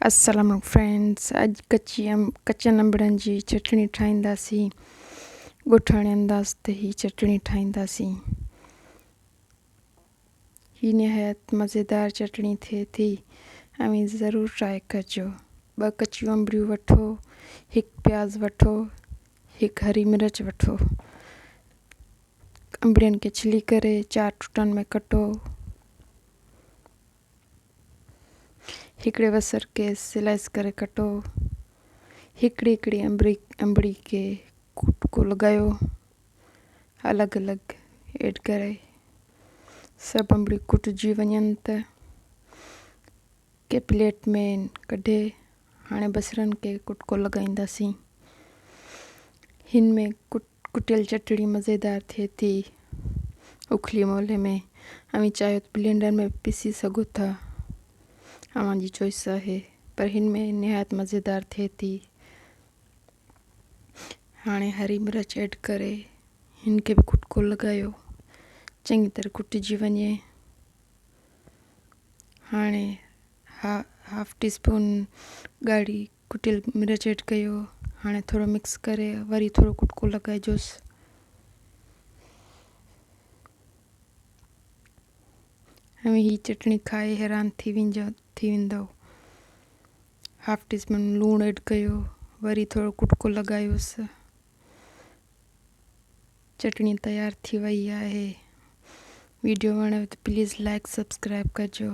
अस्सलाम फ्रेंड्स, अज कच्चन अंबड़न जी चटनी ठाहींदासीं। ॻोठाणे अंदाज़ ते ही चटनी ठाहींदासीं। ही निहायत मज़ेदार चटनी थिए थी, ऐं ज़रूरु ट्राई कजो। 2 कचियूं अंबड़ियूं वठो, 1 प्याज़ वठो, 1 हरी मिर्च वठो। अंबड़ियुनि खे छिली करे 4 टुकड़नि में कटो। हिकिड़े बसर के स्लाइस करे कटो। हिकिड़ी अंबड़ी के कुटको लगायो, अलग अलग ऐड करे। सब अंबड़ी कुटजी वञनि त के प्लेट में कढे हाणे बसरनि के कुटको लगाईंदासीं। हिन में कुटियल चटनी मज़ेदार थिए थी उखली मोले में। अवी चाहियो तो ब्लेंडर में पीसी सघो था, अवांजी चॉइस है, पर हिन में निहायत मज़ेदार थिए थी। हाणे हरी मिर्च ऐड करे हिन के भी कुटको लगायो, चंगी तरह कुटिजी वञे। हाणे हाफ टी स्पून ॻाढ़ी कुटियल मिर्च ऐड कयो। हाणे थोड़ो मिक्स करे वरी थोड़ो कुटको लगाइजोसि। हमें ही चटनी खाए हैरान थी वेंदो। हाफ टी स्पून लूण ऐड कयो, वरी थोड़ो कुटको लगायोसि। चटनी तैयार थी वई आहे। वीडियो वणे तो प्लीज़ लाइक सब्सक्राइब कजो।